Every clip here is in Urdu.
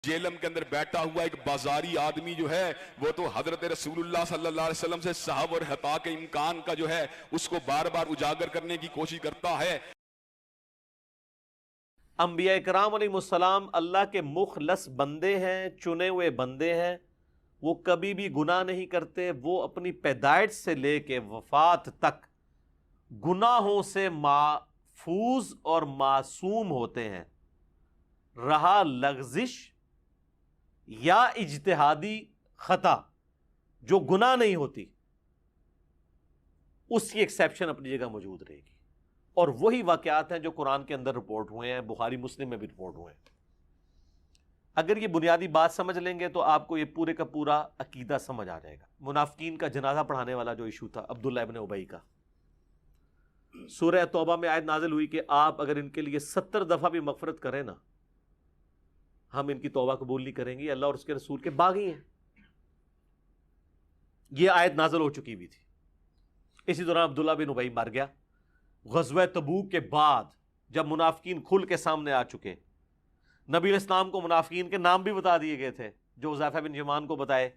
جیلم کے اندر بیٹھا ہوا ایک بازاری آدمی جو ہے وہ تو حضرت رسول اللہ صلی اللہ علیہ وسلم سے صحب اور حتا کے امکان کا جو ہے اس کو بار بار اجاگر کرنے کی کوشش کرتا ہے۔ انبیاء کرام علیہ السلام اللہ کے مخلص بندے ہیں، چنے ہوئے بندے ہیں، وہ کبھی بھی گناہ نہیں کرتے، وہ اپنی پیدائش سے لے کے وفات تک گناہوں سے محفوظ اور معصوم ہوتے ہیں۔ رہا لغزش یا اجتہادی خطا جو گناہ نہیں ہوتی، اس کی ایکسیپشن اپنی جگہ موجود رہے گی، اور وہی واقعات ہیں جو قرآن کے اندر رپورٹ ہوئے ہیں، بخاری مسلم میں بھی رپورٹ ہوئے ہیں۔ اگر یہ بنیادی بات سمجھ لیں گے تو آپ کو یہ پورے کا پورا عقیدہ سمجھ آ جائے گا۔ منافقین کا جنازہ پڑھانے والا جو ایشو تھا عبداللہ ابن ابی کا، سورہ توبہ میں آیت نازل ہوئی کہ آپ اگر ان کے لیے 70 دفعہ بھی مغفرت کریں نا، ہم ان کی توبہ قبول نہیں کریں گے، اللہ اور اس کے رسول کے باغی ہیں۔ یہ آیت نازل ہو چکی ہوئی تھی۔ اسی دوران عبداللہ بن ابی مر گیا۔ غزوہ تبوک کے بعد جب منافقین کھل کے سامنے آ چکے، نبی علیہ السلام کو منافقین کے نام بھی بتا دیے گئے تھے جو حذیفہ بن یمان کو بتائے،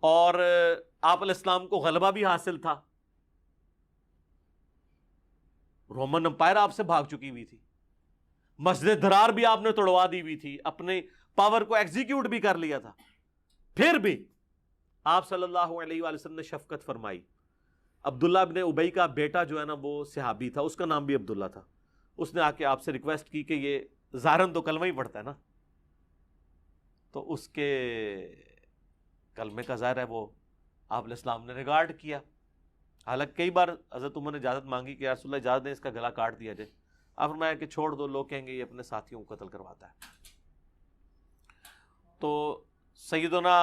اور آپ علیہ السلام کو غلبہ بھی حاصل تھا۔ رومن امپائر آپ سے بھاگ چکی ہوئی تھی، مسجد درار بھی آپ نے توڑوا دی ہوئی تھی، اپنے پاور کو ایگزیکیوٹ بھی کر لیا تھا، پھر بھی آپ صلی اللہ علیہ وآلہ وسلم نے شفقت فرمائی۔ عبداللہ ابن ابی کا بیٹا جو ہے نا وہ صحابی تھا، اس کا نام بھی عبداللہ تھا، اس نے آ کے آپ سے ریکویسٹ کی کہ یہ ظاہراً تو کلمہ ہی پڑھتا ہے نا، تو اس کے کلمے کا ظاہر ہے وہ آپ علیہ السلام نے ریگارڈ کیا۔ حالانکہ کئی بار حضرت عمر نے اجازت مانگی کہ یا رسول اللہ اجازت دیں اس کا گلا کاٹ دیا جائے، آپ فرمایا کہ چھوڑ دو، لوگ کہیں گے یہ اپنے ساتھیوں کو قتل کرواتا ہے۔ تو سیدنا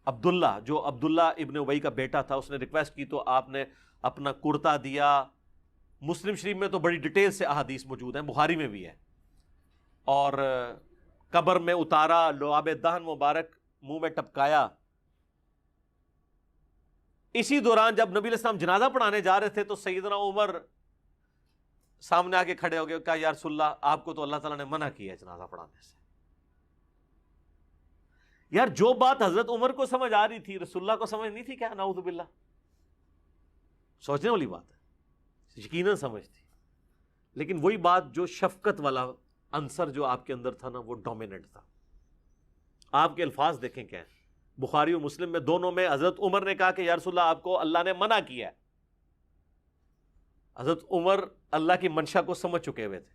عبداللہ جو عبداللہ ابن ابی کا بیٹا تھا، اس نے ریکویسٹ کی تو آپ نے اپنا کرتا دیا۔ مسلم شریف میں تو بڑی ڈیٹیل سے احادیث موجود ہیں، بخاری میں بھی ہے، اور قبر میں اتارا، لعاب دہن مبارک منہ میں ٹپکایا۔ اسی دوران جب نبی علیہ السلام جنازہ پڑھانے جا رہے تھے تو سیدنا عمر سامنے آ کے کھڑے ہو گئے، کہا یا رسول اللہ آپ کو تو اللہ تعالیٰ نے منع کیا ہے جنازہ پڑھانے سے۔ یار جو بات حضرت عمر کو سمجھ آ رہی تھی رسول اللہ کو سمجھ نہیں تھی کیا؟ نعوذ باللہ، سوچنے والی بات ہے، یقیناً سمجھ تھی، لیکن وہی بات جو شفقت والا عنصر جو آپ کے اندر تھا نا وہ ڈومیننٹ تھا۔ آپ کے الفاظ دیکھیں کیا ہیں، بخاری و مسلم میں دونوں میں حضرت عمر نے کہا کہ یا رسول اللہ آپ کو اللہ نے منع کیا ہے۔ حضرت عمر اللہ کی منشا کو سمجھ چکے ہوئے تھے،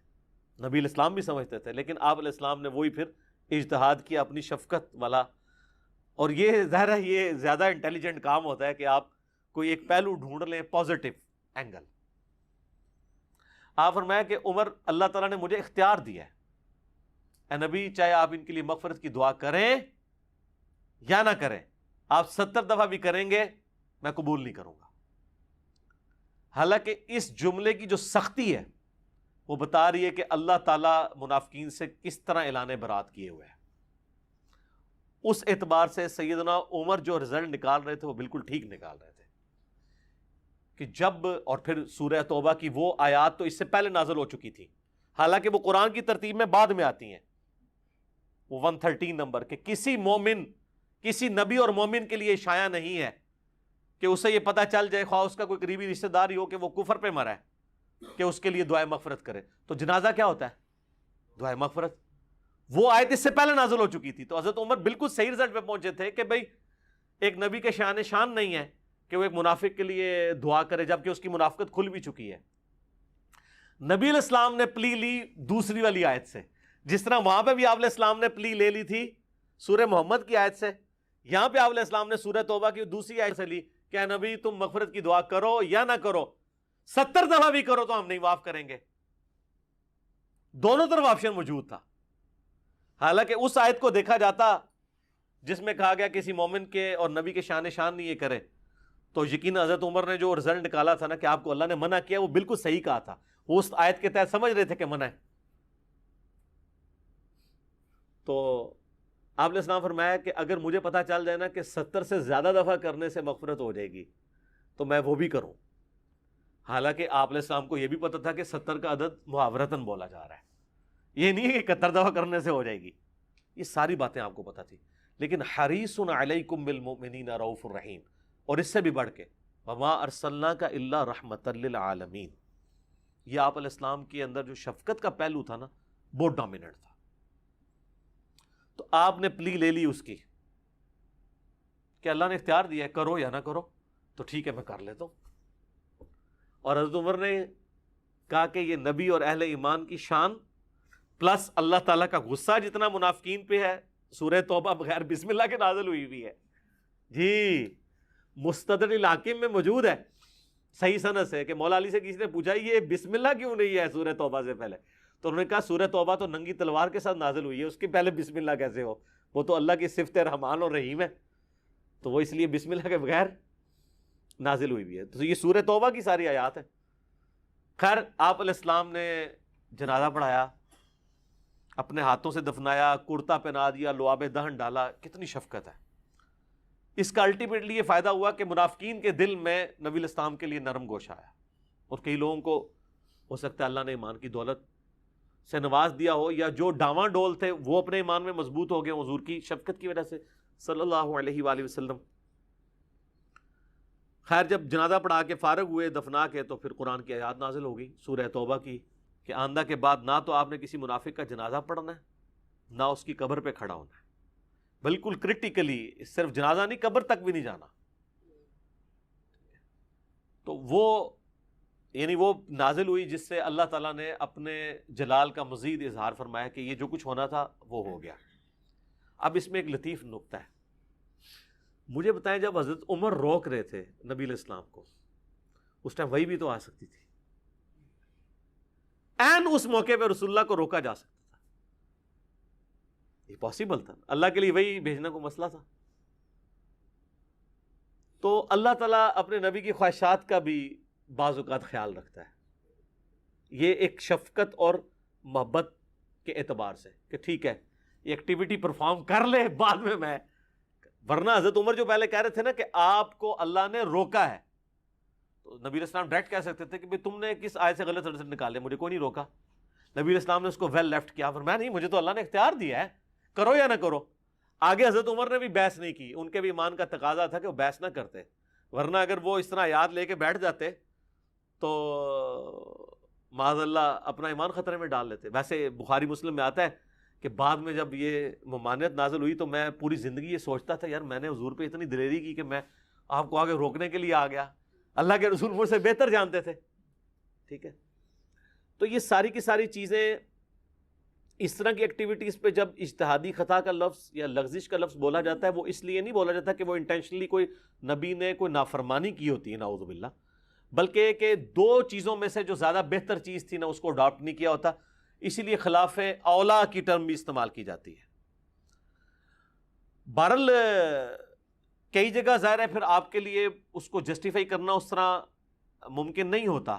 نبی علیہ السلام بھی سمجھتے تھے، لیکن آپ علیہ السلام نے وہی پھر اجتہاد کیا اپنی شفقت والا، اور یہ ظاہر ہے یہ زیادہ انٹیلیجنٹ کام ہوتا ہے کہ آپ کوئی ایک پہلو ڈھونڈ لیں، پازیٹیو اینگل۔ آپ فرمایا کہ عمر اللہ تعالیٰ نے مجھے اختیار دیا ہے، اے نبی چاہے آپ ان کے لیے مغفرت کی دعا کریں یا نہ کریں، آپ 70 دفعہ بھی کریں گے میں قبول نہیں کروں گا۔ حالانکہ اس جملے کی جو سختی ہے وہ بتا رہی ہے کہ اللہ تعالیٰ منافقین سے کس طرح اعلان برات کیے ہوئے ہے۔ اس اعتبار سے سیدنا عمر جو رزلٹ نکال رہے تھے وہ بالکل ٹھیک نکال رہے تھے کہ جب، اور پھر سورہ توبہ کی وہ آیات تو اس سے پہلے نازل ہو چکی تھی، حالانکہ وہ قرآن کی ترتیب میں بعد میں آتی ہیں، وہ 113 نمبر، کہ کسی مومن، کسی نبی اور مومن کے لیے شایع نہیں ہے کہ اسے یہ پتہ چل جائے، خواہ اس کا کوئی قریبی رشتہ دار ہی ہو کہ وہ کفر پہ مرا ہے، کہ اس کے لیے دعائے مغفرت کرے۔ تو جنازہ کیا ہوتا ہے؟ دعائے مغفرت۔ وہ آیت اس سے پہلے نازل ہو چکی تھی، تو حضرت عمر بالکل صحیح رزلٹ پہ پہنچے تھے کہ بھئی ایک نبی کے شان نہیں ہے کہ وہ ایک منافق کے لیے دعا کرے، جبکہ اس کی منافقت کھل بھی چکی ہے۔ نبی علیہ السلام نے پلی لی دوسری والی آیت سے، جس طرح وہاں پہ بھی آپ علیہ السلام نے پلی لے لی تھی سورہ محمد کی آیت سے، یہاں پہ آپ علیہ السلام نے سورہ توبہ کی دوسری آیت سے لی کہ اے نبی تم مغفرت کی دعا کرو یا نہ کرو، 70 دفعہ بھی کرو تو ہم نہیں معاف کریں گے۔ دونوں طرف آپشن موجود تھا۔ حالانکہ اس آیت کو دیکھا جاتا جس میں کہا گیا کسی مومن کے اور نبی کے شان نہیں یہ کرے، تو یقین حضرت عمر نے جو رزلٹ نکالا تھا نا کہ آپ کو اللہ نے منع کیا، وہ بالکل صحیح کہا تھا، وہ اس آیت کے تحت سمجھ رہے تھے کہ منع ہے۔ تو آپ نے اسلام فرمایا کہ اگر مجھے پتا چل جائے نا کہ 70 سے زیادہ دفعہ کرنے سے مغفرت ہو جائے گی تو میں وہ بھی کروں۔ حالانکہ آپ علیہ السلام کو یہ بھی پتا تھا کہ 70 کا عدد محاورتاً بولا جا رہا ہے، یہ نہیں ہے کہ 71 دفعہ کرنے سے ہو جائے گی، یہ ساری باتیں آپ کو پتہ تھی. لیکن حریص علیکم بالمؤمنین رؤوف الرحیم، اور اس سے بھی بڑھ کے وما ارسلناک الا رحمۃ للعالمین، یہ آپ علیہ السلام کے اندر جو شفقت کا پہلو تھا نا بہت ڈومیننٹ تھا. تو آپ نے پلی لے لی اس کی کہ اللہ نے اختیار دیا ہے کرو یا نہ کرو، تو ٹھیک ہے میں کر لیتا ہوں. اور حضرت عمر نے کہا کہ یہ نبی اور اہل ایمان کی شان پلس اللہ تعالیٰ کا غصہ جتنا منافقین پہ ہے، سورہ توبہ بغیر بسم اللہ کے نازل ہوئی ہوئی ہے جی، مستدرک الحاکم میں موجود ہے صحیح سند سے کہ مولا علی سے کسی نے پوچھا یہ بسم اللہ کیوں نہیں ہے سورہ توبہ سے پہلے، تو انہوں نے کہا سورہ توبہ تو ننگی تلوار کے ساتھ نازل ہوئی ہے، اس کے پہلے بسم اللہ کیسے ہو؟ وہ تو اللہ کی صفت رحمان اور رحیم ہے، تو وہ اس لیے بسم اللہ کے بغیر نازل ہوئی بھی ہے. تو یہ سورہ توبہ کی ساری آیات ہیں. خیر آپ علیہ السلام نے جنازہ پڑھایا، اپنے ہاتھوں سے دفنایا، کرتا پہنا دیا، لعاب دہن ڈالا، کتنی شفقت ہے. اس کا الٹیمیٹلی یہ فائدہ ہوا کہ منافقین کے دل میں نبی علیہ السلام کے لیے نرم گوش آیا، اور کئی لوگوں کو ہو سکتا ہے اللہ نے ایمان کی دولت سے نواز دیا ہو، یا جو ڈاواں ڈول تھے وہ اپنے ایمان میں مضبوط ہو گئے حضور کی شفقت کی وجہ سے صلی اللہ علیہ وآلہ وسلم. خیر جب جنازہ پڑھا کے فارغ ہوئے دفنا کے، تو پھر قرآن کی آیات نازل ہو گئی سورہ توبہ کی کہ آندہ کے بعد نہ تو آپ نے کسی منافق کا جنازہ پڑھنا ہے، نہ اس کی قبر پہ کھڑا ہونا ہے، بالکل کرٹیکلی صرف جنازہ نہیں قبر تک بھی نہیں جانا. تو وہ یعنی وہ نازل ہوئی جس سے اللہ تعالیٰ نے اپنے جلال کا مزید اظہار فرمایا کہ یہ جو کچھ ہونا تھا وہ ہو گیا. اب اس میں ایک لطیف نکتہ ہے، مجھے بتائیں جب حضرت عمر روک رہے تھے نبی علیہ السلام کو، اس ٹائم وہی بھی تو آ سکتی تھی، این اس موقع پہ رسول اللہ کو روکا جا سکتا تھا، یہ پاسبل تھا، اللہ کے لیے وہی بھیجنا کو مسئلہ تھا. تو اللہ تعالیٰ اپنے نبی کی خواہشات کا بھی بعض اوقات خیال رکھتا ہے، یہ ایک شفقت اور محبت کے اعتبار سے کہ ٹھیک ہے یہ ایکٹیویٹی پرفارم کر لے بعد میں ورنہ حضرت عمر جو پہلے کہہ رہے تھے نا کہ آپ کو اللہ نے روکا ہے، تو نبی علیہ السلام ڈائریکٹ کہہ سکتے تھے کہ بھئی تم نے کس آیت سے غلط رزلٹ نکالے، مجھے کوئی نہیں روکا. نبی علیہ السلام نے اس کو ویل لیفٹ کیا، فرمایا نہیں مجھے تو اللہ نے اختیار دیا ہے، کرو یا نہ کرو. آگے حضرت عمر نے بھی بحث نہیں کی، ان کے بھی ایمان کا تقاضا تھا کہ وہ بحث نہ کرتے، ورنہ اگر وہ اس طرح یاد لے کے بیٹھ جاتے تو معاذ اللہ اپنا ایمان خطرے میں ڈال لیتے. ویسے بخاری مسلم میں آتا ہے کہ بعد میں جب یہ ممانعت نازل ہوئی تو میں پوری زندگی یہ سوچتا تھا یار میں نے حضور پہ اتنی دلیری کی کہ میں آپ کو آگے روکنے کے لیے آ گیا، اللہ کے رسول مجھ سے بہتر جانتے تھے. ٹھیک ہے، تو یہ ساری کی ساری چیزیں اس طرح کی ایکٹیویٹیز پہ جب اجتہادی خطا کا لفظ یا لغزش کا لفظ بولا جاتا ہے، وہ اس لیے نہیں بولا جاتا کہ وہ انٹینشنلی کوئی نبی نے کوئی نافرمانی کی ہوتی ہے نعوذ باللہ، بلکہ کہ دو چیزوں میں سے جو زیادہ بہتر چیز تھی نا اس کو اڈاپٹ نہیں کیا ہوتا، اسی لیے خلاف اولا کی ٹرم بھی استعمال کی جاتی ہے. بہرحال کئی جگہ ظاہر ہے پھر آپ کے لیے اس کو جسٹیفائی کرنا اس طرح ممکن نہیں ہوتا،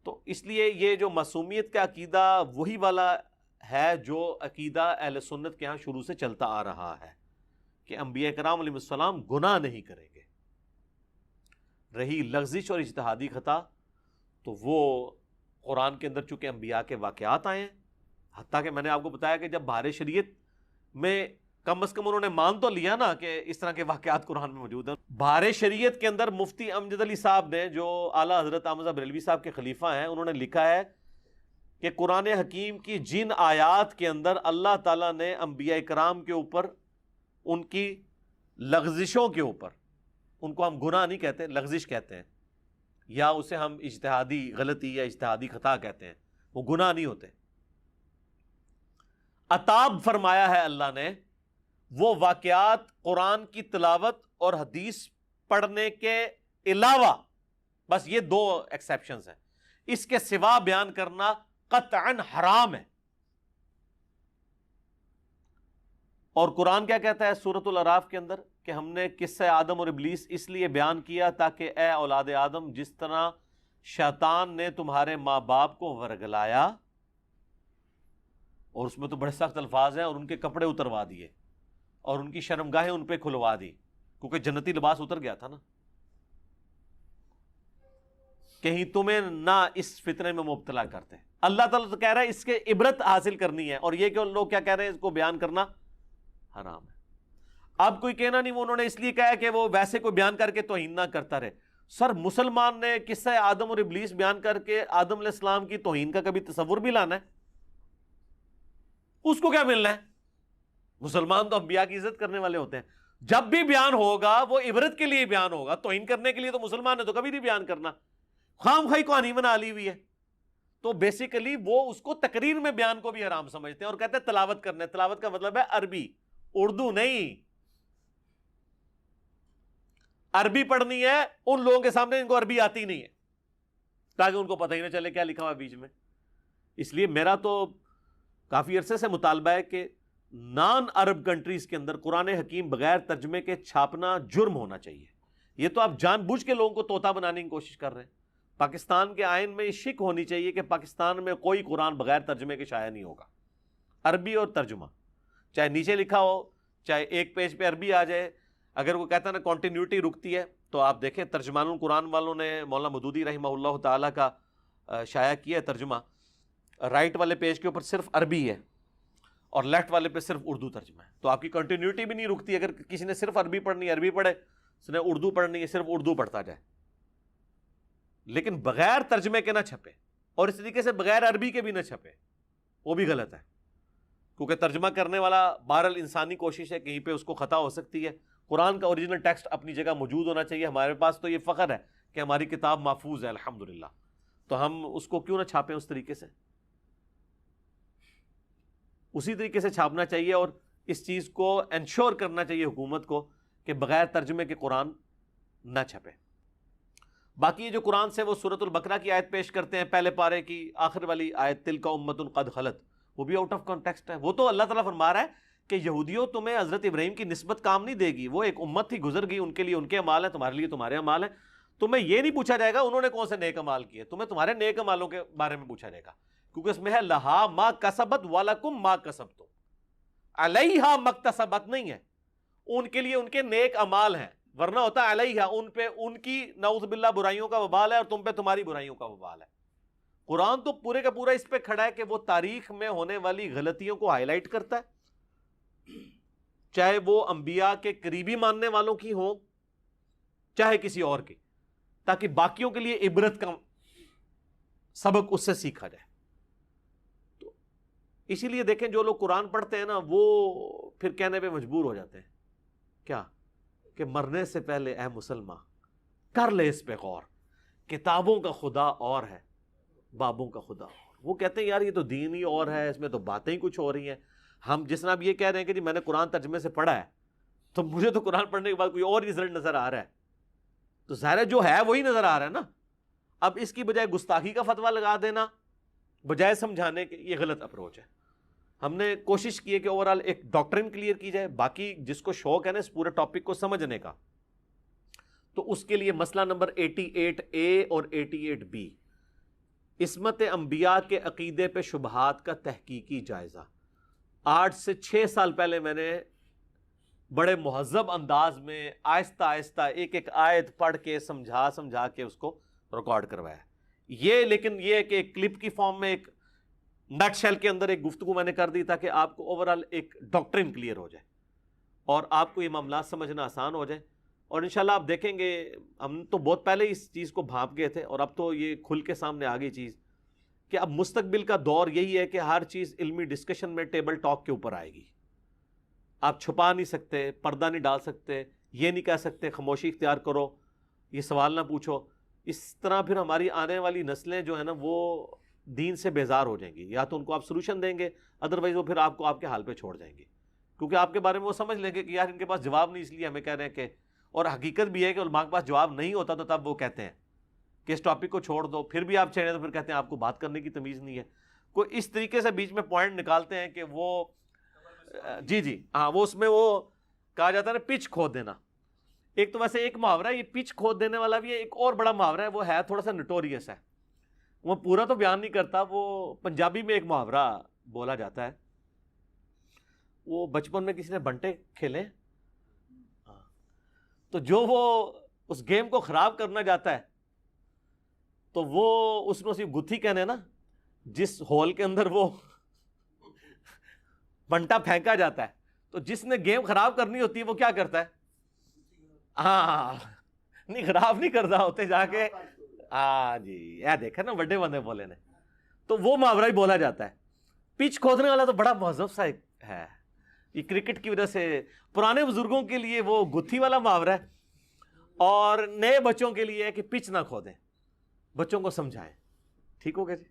تو اس لیے یہ جو معصومیت کا عقیدہ وہی والا ہے جو عقیدہ اہل سنت کے ہاں شروع سے چلتا آ رہا ہے کہ انبیاء کرام علیہ السلام گناہ نہیں کریں گے. رہی لغزش اور اجتہادی خطا تو وہ قرآن کے اندر چونکہ انبیاء کے واقعات آئے ہیں، حتیٰ کہ میں نے آپ کو بتایا کہ جب بہار شریعت میں کم از کم انہوں نے مان تو لیا نا کہ اس طرح کے واقعات قرآن میں موجود ہیں. بہار شریعت کے اندر مفتی امجد علی صاحب نے جو اعلیٰ حضرت احمد بریلوی صاحب کے خلیفہ ہیں، انہوں نے لکھا ہے کہ قرآن حکیم کی جن آیات کے اندر اللہ تعالیٰ نے انبیاء کرام کے اوپر ان کی لغزشوں کے اوپر، ان کو ہم گناہ نہیں کہتے لغزش کہتے ہیں، یا اسے ہم اجتہادی غلطی یا اجتہادی خطا کہتے ہیں، وہ گناہ نہیں ہوتے، عتاب فرمایا ہے اللہ نے وہ واقعات قرآن کی تلاوت اور حدیث پڑھنے کے علاوہ، بس یہ دو ایکسیپشنز ہیں، اس کے سوا بیان کرنا قطعاً حرام ہے. اور قرآن کیا کہتا ہے سورۃ الاعراف کے اندر کہ ہم نے قصہ آدم اور ابلیس اس لیے بیان کیا تاکہ اے اولاد آدم جس طرح شیطان نے تمہارے ماں باپ کو ورگلایا، اور اس میں تو بڑے سخت الفاظ ہیں، اور ان کے کپڑے اتروا دیے اور ان کی شرمگاہیں ان پہ کھلوا دی، کیونکہ جنتی لباس اتر گیا تھا نا. کہیں تمہیں نہ اس فتنے میں مبتلا کرتے. اللہ تعالیٰ تو کہہ رہا ہے اس کے عبرت حاصل کرنی ہے, اور یہ کہ لوگ کیا کہہ رہے ہیں, اس کو بیان کرنا حرام ہے. اب کوئی کہنا نہیں وہ انہوں نے اس لیے کہا ہے کہ وہ ویسے کوئی بیان کر کے توہین نہ کرتا رہے. سر مسلمان نے قصہ آدم اور ابلیس بیان کر کے آدم علیہ السلام کی توہین کا کبھی تصور بھی لانا ہے؟ اس کو کیا ملنا ہے؟ مسلمان تو انبیاء کی عزت کرنے والے ہوتے ہیں. جب بھی بیان ہوگا وہ عبرت کے لیے بیان ہوگا, توہین کرنے کے لیے تو مسلمان نے تو کبھی نہیں بیان کرنا. خام خواہی کہانی بنا لی ہوئی ہے. تو بیسیکلی وہ اس کو تقریر میں بیان کو بھی حرام سمجھتے ہیں اور کہتے ہیں تلاوت کرنے. تلاوت کا مطلب ہے عربی, اردو نہیں. عربی پڑھنی ہے ان لوگوں کے سامنے ان کو عربی آتی نہیں ہے, تاکہ ان کو پتہ ہی نہ چلے کیا لکھا ہوا بیچ میں. اس لیے میرا تو کافی عرصے سے مطالبہ ہے کہ نان عرب کنٹریز کے اندر قرآن حکیم بغیر ترجمے کے چھاپنا جرم ہونا چاہیے. یہ تو آپ جان بوجھ کے لوگوں کو طوطا بنانے کی کوشش کر رہے ہیں. پاکستان کے آئین میں شک ہونی چاہیے کہ پاکستان میں کوئی قرآن بغیر ترجمے کے شائع نہیں ہوگا. عربی اور ترجمہ, چاہے نیچے لکھا ہو چاہے ایک پیج پہ عربی آ جائے. اگر وہ کہتا ہے نا کنٹینیوٹی رکتی ہے, تو آپ دیکھیں ترجمان القرآن والوں نے مولانا مودودی رحمہ اللہ تعالیٰ کا شائع کیا ہے ترجمہ. رائٹ والے پیج کے اوپر صرف عربی ہے اور لیفٹ والے پہ صرف اردو ترجمہ ہے. تو آپ کی کنٹینیوٹی بھی نہیں رکتی. اگر کسی نے صرف عربی پڑھنی ہے عربی پڑھے, اس نے اردو پڑھنی ہے صرف اردو پڑھتا جائے, لیکن بغیر ترجمے کے نہ چھپے, اور اس طریقے سے بغیر عربی کے بھی نہ چھپے. وہ بھی غلط ہے, کیونکہ ترجمہ کرنے والا بہرحال انسانی کوشش ہے, کہیں پہ اس کو خطا ہو سکتی ہے. قرآن کا اوریجنل ٹیکسٹ اپنی جگہ موجود ہونا چاہیے. ہمارے پاس تو یہ فخر ہے کہ ہماری کتاب محفوظ ہے الحمدللہ, تو ہم اس کو کیوں نہ چھاپیں اس طریقے سے. اسی طریقے سے چھاپنا چاہیے, اور اس چیز کو انشور کرنا چاہیے حکومت کو کہ بغیر ترجمے کے قرآن نہ چھپے. باقی یہ جو قرآن سے وہ سورۃ البقرہ کی آیت پیش کرتے ہیں, پہلے پارے کی آخر والی آیت تلک امۃ قد خلت, وہ بھی آؤٹ آف کانٹیکسٹ ہے. وہ تو اللہ تعالیٰ فرما رہا ہے کہ یہودیوں تمہیں حضرت ابراہیم کی نسبت کام نہیں دے گی, وہ ایک امت تھی گزر گئی, ان کے لیے ان کے اعمال ہیں, تمہارے لیے تمہارے اعمال ہیں. تمہیں یہ نہیں پوچھا جائے گا انہوں نے کون سے نیک اعمال کیے, تمہیں تمہارے نیک اعمالوں کے بارے میں پوچھا جائے گا, کیونکہ اس میں ہے لہا ما کسبت ولکم ما کسبتم, علیہا مکتسبت نہیں ہے, ان کے لیے ان کے نیک اعمال ہیں, ورنہ ہوتا ہے علیہا ان پہ ان کی نعوذ باللہ برائیوں کا وبال ہے اور تم پہ تمہاری برائیوں کا وبال ہے. قرآن تو پورے کا پورا اس پہ کھڑا ہے کہ وہ تاریخ میں ہونے والی غلطیوں کو ہائی لائٹ کرتا ہے, چاہے وہ انبیاء کے قریبی ماننے والوں کی ہوں چاہے کسی اور کی, تاکہ باقیوں کے لیے عبرت کا سبق اس سے سیکھا جائے. تو اسی لیے دیکھیں جو لوگ قرآن پڑھتے ہیں نا, وہ پھر کہنے پہ مجبور ہو جاتے ہیں کیا کہ مرنے سے پہلے اے مسلمان کر لے اس پہ غور, کتابوں کا خدا اور ہے بابوں کا خدا اور. وہ کہتے ہیں یار یہ تو دین ہی اور ہے, اس میں تو باتیں ہی کچھ ہو رہی ہیں. ہم جس طرح اب یہ کہہ رہے ہیں کہ جی میں نے قرآن ترجمے سے پڑھا ہے, تو مجھے تو قرآن پڑھنے کے بعد کوئی اور رزلٹ نظر آ رہا ہے, تو ظاہر جو ہے وہی نظر آ رہا ہے نا. اب اس کی بجائے گستاخی کا فتویٰ لگا دینا بجائے سمجھانے کے, یہ غلط اپروچ ہے. ہم نے کوشش کی ہے کہ اوورال ایک ڈاکٹرن کلیئر کی جائے. باقی جس کو شوق ہے نا اس پورے ٹاپک کو سمجھنے کا, تو اس کے لیے مسئلہ نمبر 88A اور 88B, عصمت انبیاء کے عقیدے پہ شبہات کا تحقیقی جائزہ. 8 سے 6 سال پہلے میں نے بڑے مہذب انداز میں آہستہ آہستہ ایک ایک آیت پڑھ کے سمجھا کے اس کو ریکارڈ کروایا. یہ لیکن یہ کہ ایک کلپ کی فارم میں ایک نٹ شیل کے اندر ایک گفتگو میں نے کر دی تاکہ آپ کو اوورال ایک ڈاکٹرن کلیئر ہو جائے اور آپ کو یہ معاملات سمجھنا آسان ہو جائے. اور انشاءاللہ آپ دیکھیں گے, ہم تو بہت پہلے اس چیز کو بھانپ گئے تھے اور اب تو یہ کھل کے سامنے آ گئی چیز کہ اب مستقبل کا دور یہی ہے کہ ہر چیز علمی ڈسکشن میں ٹیبل ٹاک کے اوپر آئے گی. آپ چھپا نہیں سکتے, پردہ نہیں ڈال سکتے, یہ نہیں کہہ سکتے خاموشی اختیار کرو, یہ سوال نہ پوچھو. اس طرح پھر ہماری آنے والی نسلیں جو ہیں نا وہ دین سے بیزار ہو جائیں گی. یا تو ان کو آپ سلوشن دیں گے, ادروائز وہ پھر آپ کو آپ کے حال پہ چھوڑ جائیں گے, کیونکہ آپ کے بارے میں وہ سمجھ لیں گے کہ یار ان کے پاس جواب نہیں, اس لیے ہمیں کہہ رہے ہیں کہ, اور حقیقت بھی ہے کہ علماء کے پاس جواب نہیں ہوتا تو تب وہ کہتے ہیں کہ اس ٹاپک کو چھوڑ دو. پھر بھی آپ چھیڑیں تو پھر کہتے ہیں آپ کو بات کرنے کی تمیز نہیں ہے. کوئی اس طریقے سے بیچ میں پوائنٹ نکالتے ہیں کہ وہ جی ہاں, وہ اس میں وہ کہا جاتا ہے نا پچ کھود دینا. ایک تو ویسے ایک محاورہ ہے یہ پچ کھود دینے والا بھی ہے, ایک اور بڑا محاورہ ہے وہ ہے تھوڑا سا نوٹوریس ہے, وہ پورا تو بیان نہیں کرتا. وہ پنجابی میں ایک محاورہ بولا جاتا ہے, وہ بچپن میں کسی نے بنٹے کھیلے تو جو وہ اس گیم کو خراب کرنا جاتا ہے تو وہ اس میں اسی گتھی کہنے نا جس ہول کے اندر وہ بنٹا پھینکا جاتا ہے، تو جس نے گیم خراب کرنی ہوتی ہے وہ کیا کرتا ہے؟ ہاں نہیں خراب نہیں کرتا ہوتے جا کے، ہاں جی یہ دیکھا نا بڑے بندے بولے نے، تو وہ محاورہ ہی بولا جاتا ہے۔ پچ کھودنے والا تو بڑا مہذب سا ہے، یہ کرکٹ کی وجہ سے پرانے بزرگوں کے لیے وہ گتھی والا محاورہ ہے، اور نئے بچوں کے لیے ہے کہ پچ نہ کھودیں، بچوں کو سمجھائیں۔ ٹھیک ہو گیا جی؟